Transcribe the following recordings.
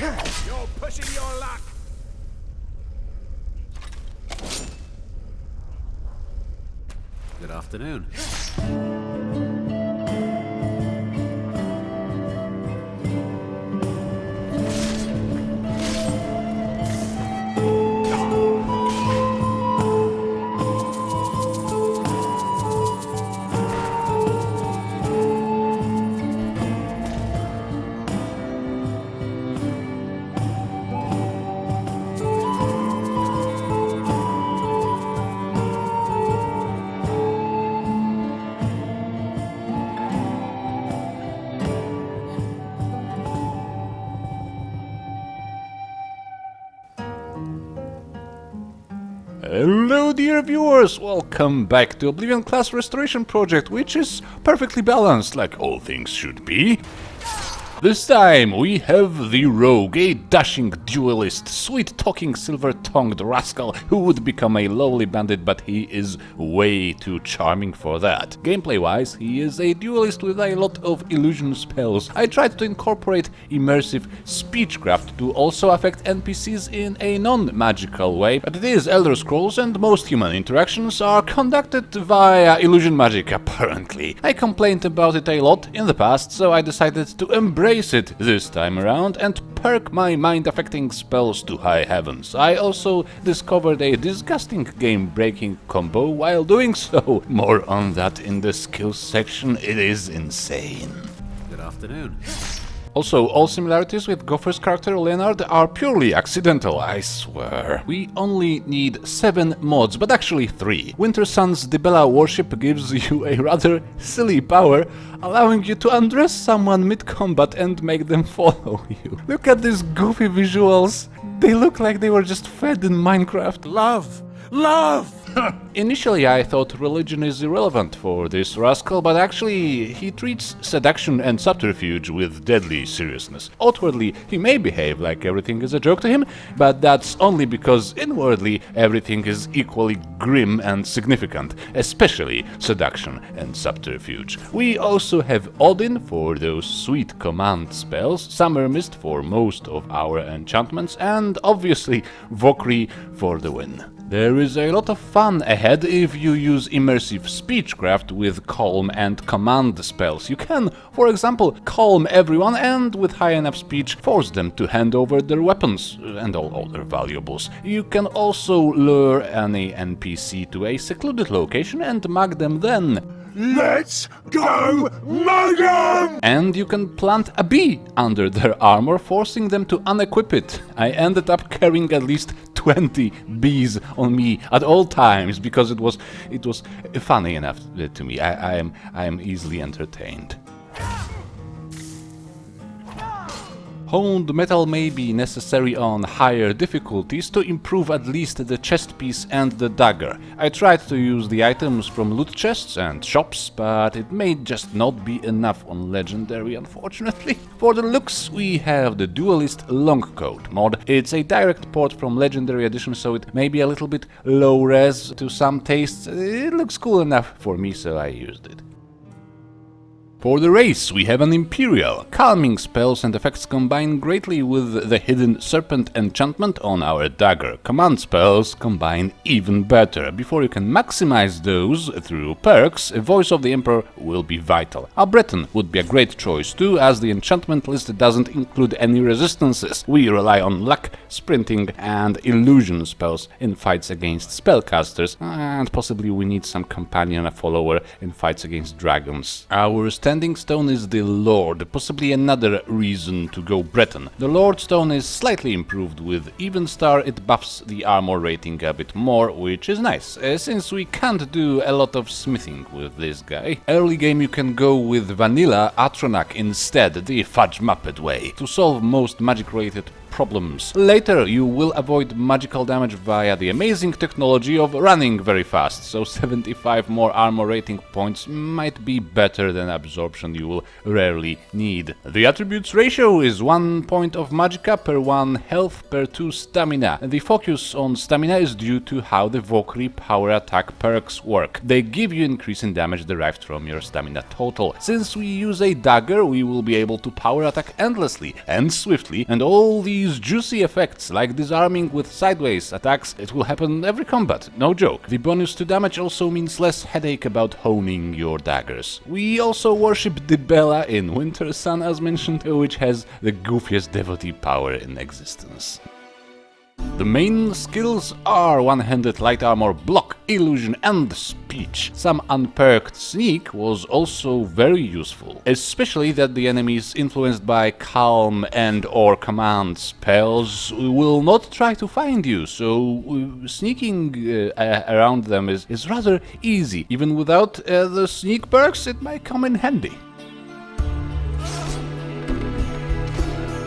You're pushing your luck. Good afternoon. Hello dear viewers, welcome back to Oblivion class restoration project, which is perfectly balanced like all things should be. This time we have the Rogue, a dashing duelist, sweet-talking silver-tongued rascal who would become a lowly bandit, but he is way too charming for that. Gameplay-wise, he is a duelist with a lot of illusion spells. I tried to incorporate Immersive Speechcraft to also affect NPCs in a non-magical way, but it is Elder Scrolls and most human interactions are conducted via illusion magic, apparently. I complained about it a lot in the past, so I decided to embrace it this time around and perk my mind-affecting spells to high heavens. I also discovered a disgusting game-breaking combo while doing so. More on that in the skills section. It is insane. Good afternoon. Also, all similarities with Gopher's character Leonard are purely accidental, I swear. We only need 7 mods, but actually 3. Wintersun's Dibella worship gives you a rather silly power, allowing you to undress someone mid-combat and make them follow you. Look at these goofy visuals. They look like they were just fed in Minecraft. Love! Love! Initially I thought religion is irrelevant for this rascal, but actually he treats seduction and subterfuge with deadly seriousness. Outwardly he may behave like everything is a joke to him, but that's only because inwardly everything is equally grim and significant, especially seduction and subterfuge. We also have Odin for those sweet command spells, Summermyst for most of our enchantments, and obviously Vokriii for the win. There is a lot of fun ahead if you use Immersive Speechcraft with calm and command spells. You can, for example, calm everyone and with high enough speech force them to hand over their weapons and all other valuables. You can also lure any NPC to a secluded location and mug them then. Let's go mug 'em! And you can plant a bee under their armor, forcing them to unequip it. I ended up carrying at least 20 bees on me at all times because it was funny enough to me. I am easily entertained. Honed metal may be necessary on higher difficulties to improve at least the chest piece and the dagger. I tried to use the items from loot chests and shops, but it may just not be enough on legendary, unfortunately. For the looks, we have the Duelist Longcoat mod. It's a direct port from legendary edition, so it may be a little bit low res to some tastes. It looks cool enough for me, so I used it. For the race, we have an Imperial. Calming spells and effects combine greatly with the hidden serpent enchantment on our dagger. Command spells combine even better. Before you can maximize those through perks, a Voice of the Emperor will be vital. A Breton would be a great choice too, as the enchantment list doesn't include any resistances. We rely on luck, sprinting and illusion spells in fights against spellcasters, and possibly we need some companion, a follower in fights against dragons. Our standing stone is the Lord, possibly another reason to go Breton. The Lord stone is slightly improved with Evenstar. It buffs the armor rating a bit more, which is nice, since we can't do a lot of smithing with this guy. Early game you can go with vanilla Atronach instead, the fudge muppet way, to solve most magic related problems. Later you will avoid magical damage via the amazing technology of running very fast, so 75 more armor rating points might be better than absorbing absorption you will rarely need. The attributes ratio is 1 point of magicka per 1 health per 2 stamina. The focus on stamina is due to how the Vokriii power attack perks work. They give you increase in damage derived from your stamina total. Since we use a dagger, we will be able to power attack endlessly and swiftly, and all these juicy effects like disarming with sideways attacks, it will happen every combat, no joke. The bonus to damage also means less headache about honing your daggers. We also worship the Bella in Wintersun as mentioned, which has the goofiest devotee power in existence. The main skills are one-handed light armor, block, illusion and speech. Some unperked sneak was also very useful, especially that the enemies influenced by calm and or command spells will not try to find you, so sneaking around them is rather easy. Even without the sneak perks, it might come in handy.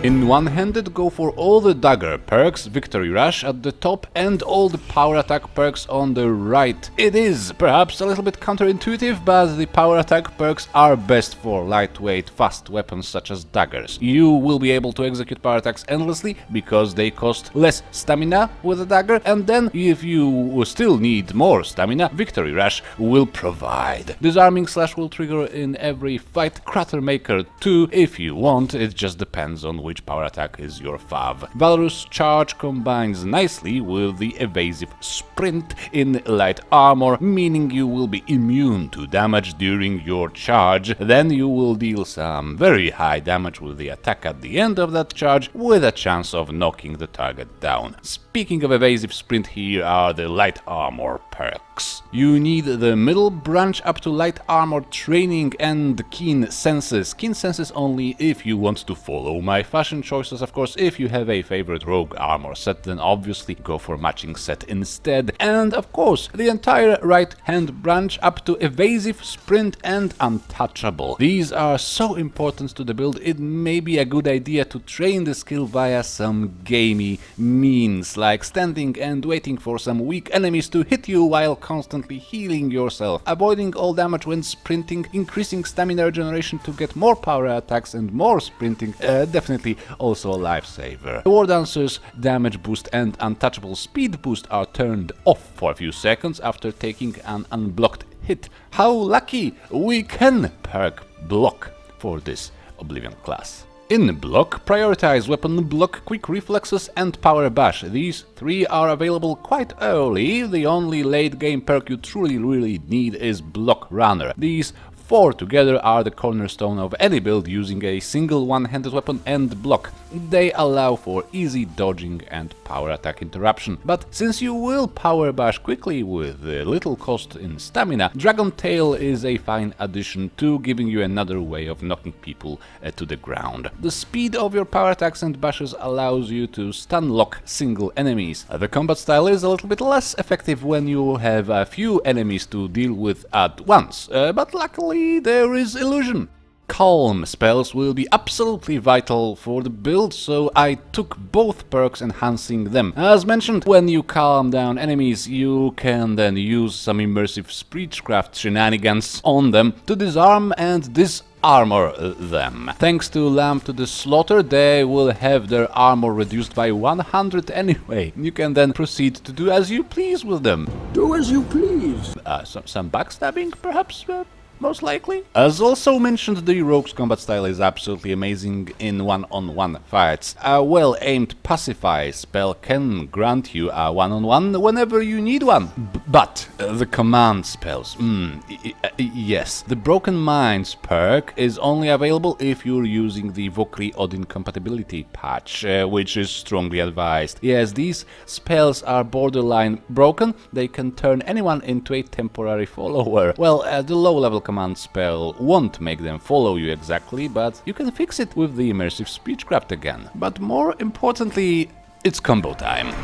In one-handed, go for all the dagger perks, victory rush at the top and all the power attack perks on the right. It is perhaps a little bit counterintuitive, but the power attack perks are best for lightweight, fast weapons such as daggers. You will be able to execute power attacks endlessly because they cost less stamina with a dagger, and then if you still need more stamina, victory rush will provide. Disarming slash will trigger in every fight, Crater Maker too if you want, it just depends on which power attack is your fav. Valorous Charge combines nicely with the evasive sprint in light armor, meaning you will be immune to damage during your charge. Then you will deal some very high damage with the attack at the end of that charge, with a chance of knocking the target down. Speaking of evasive sprint, here are the light armor perks. You need the middle branch up to light armor training and keen senses. Keen senses only if you want to follow my fashion choices, of course. If you have a favorite rogue armor set, then obviously go for matching set instead. And of course, the entire right hand branch up to evasive, sprint and untouchable. These are so important to the build, it may be a good idea to train the skill via some gamey means, like standing and waiting for some weak enemies to hit you while constantly healing yourself, avoiding all damage when sprinting, increasing stamina regeneration to get more power attacks and more sprinting, definitely also a lifesaver. War Dancer's damage boost and untouchable speed boost are turned off for a few seconds after taking an unblocked hit. How lucky! We can perk block for this Oblivion class. In block, prioritize weapon block, quick reflexes and power bash. These three are available quite early. The only late game perk you truly really need is block runner. These four together are the cornerstone of any build using a single one-handed weapon and block. They allow for easy dodging and power attack interruption. But since you will power bash quickly with little cost in stamina, Dragon Tail is a fine addition to, giving you another way of knocking people to the ground. The speed of your power attacks and bashes allows you to stun lock single enemies. The combat style is a little bit less effective when you have a few enemies to deal with at once, but luckily there is illusion. Calm spells will be absolutely vital for the build, so I took both perks enhancing them. As mentioned, when you calm down enemies, you can then use some Immersive Speechcraft shenanigans on them to disarm and disarmor them. Thanks to Lamb to the Slaughter, they will have their armor reduced by 100 anyway. You can then proceed to do as you please with them. Do as you please. Some backstabbing, perhaps? Most likely. As also mentioned, the Rogue's combat style is absolutely amazing in one-on-one fights. A well-aimed Pacify spell can grant you a one-on-one whenever you need one. But the command spells, yes. The Broken Minds perk is only available if you're using the Vokriii Odin compatibility patch, which is strongly advised. Yes, these spells are borderline broken. They can turn anyone into a temporary follower. Well, the low-level command spell won't make them follow you exactly, but you can fix it with the Immersive Speechcraft again. But more importantly, it's combo time.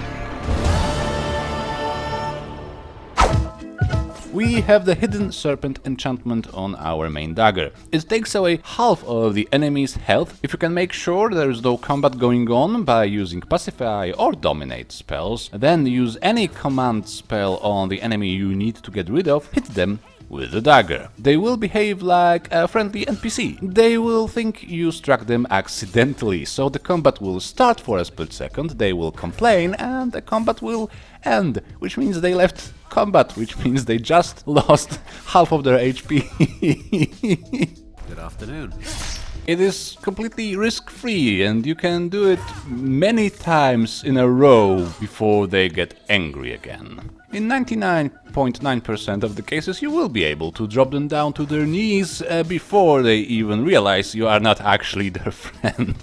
We have the Hidden Serpent enchantment on our main dagger. It takes away half of the enemy's health if you can make sure there is no combat going on by using Pacify or Dominate spells. Then use any command spell on the enemy you need to get rid of, hit them with the dagger. They will behave like a friendly NPC. They will think you struck them accidentally, so the combat will start for a split second, they will complain, and the combat will end, which means they left combat, which means they just lost half of their HP. Good afternoon. It is completely risk-free, and you can do it many times in a row before they get angry again. In 99.9% of the cases you will be able to drop them down to their knees before they even realize you are not actually their friend.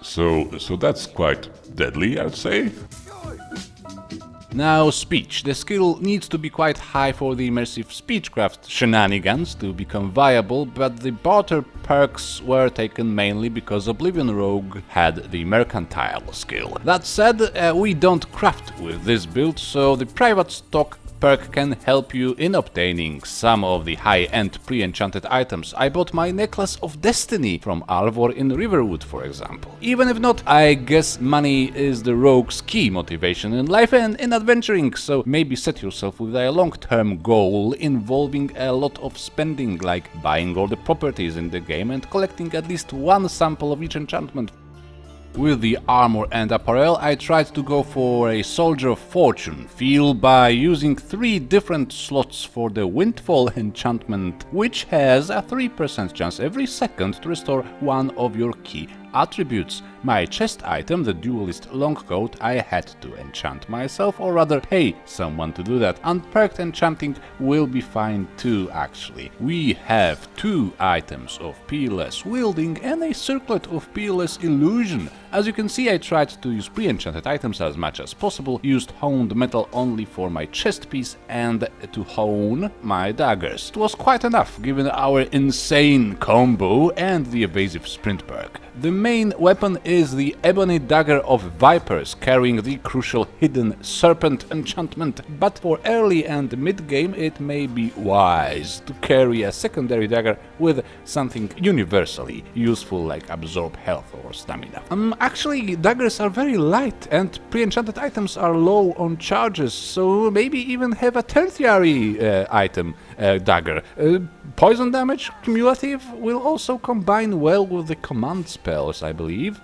So that's quite deadly, I'd say. Now, speech. The skill needs to be quite high for the Immersive Speechcraft shenanigans to become viable, but the barter perks were taken mainly because Oblivion Rogue had the mercantile skill. That said, we don't craft with this build, so the private stock perk can help you in obtaining some of the high-end pre-enchanted items. I bought my Necklace of Destiny from Alvor in Riverwood, for example. Even if not, I guess money is the rogue's key motivation in life and in adventuring, so maybe set yourself with a long-term goal involving a lot of spending, like buying all the properties in the game and collecting at least one sample of each enchantment. With the armor and apparel, I tried to go for a Soldier of Fortune feel by using 3 different slots for the Windfall enchantment, which has a 3% chance every second to restore one of your key attributes. My chest item, the Duelist Longcoat, I had to enchant myself, or rather pay someone to do that. Unperked enchanting will be fine too, actually. We have 2 items of peerless wielding and a circlet of peerless illusion. As you can see, I tried to use pre-enchanted items as much as possible, used honed metal only for my chest piece and to hone my daggers. It was quite enough given our insane combo and the evasive sprint perk. The main weapon is the Ebony Dagger of Vipers, carrying the crucial hidden Serpent enchantment, but for early and mid-game it may be wise to carry a secondary dagger with something universally useful like absorb health or stamina. Actually, daggers are very light and pre-enchanted items are low on charges, so maybe even have a tertiary item dagger. Poison damage, cumulative, will also combine well with the command spells, I believe.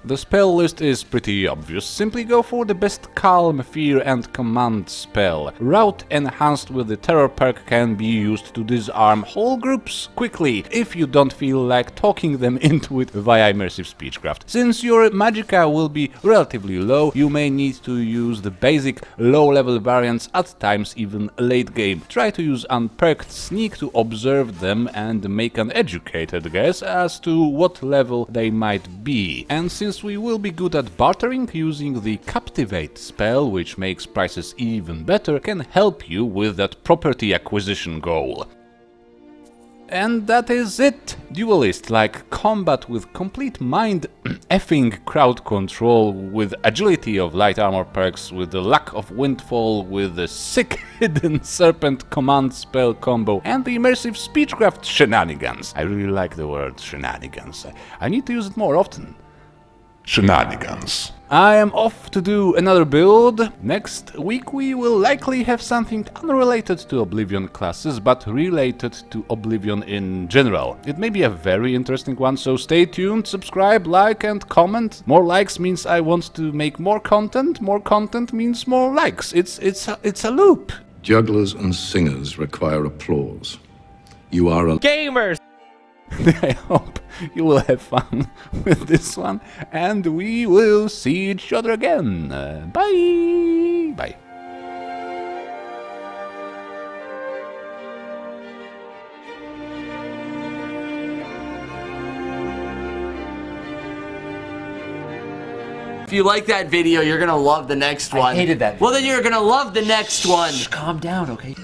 The spell list is pretty obvious. Simply go for the best Calm, Fear and Command spell. Rout enhanced with the Terror perk can be used to disarm whole groups quickly, if you don't feel like talking them into it via Immersive Speechcraft. Since your magicka will be relatively low, you may need to use the basic low-level variants, at times even late game. Try to use Unperked Sneak to observe them and make an educated guess as to what level they might be. And since we will be good at bartering, using the Captivate spell, which makes prices even better, can help you with that property acquisition goal. And that is it! Duelist, like combat with complete mind effing crowd control, with agility of light armor perks, with the luck of Windfall, with the sick hidden Serpent command spell combo, and the Immersive Speechcraft shenanigans. I really like the word shenanigans. I need to use it more often. Shenanigans. I am off to do another build. Next week we will likely have something unrelated to Oblivion classes, but related to Oblivion in general. It may be a very interesting one, so stay tuned, subscribe, like and comment. More likes means I want to make more content means more likes. It's a loop. Jugglers and singers require applause. You are a Gamers! I hope you will have fun with this one, and we will see each other again. Bye! Bye. If you like that video, you're gonna love the next one. I hated that video. Well, then you're gonna love the next one. Calm down, okay?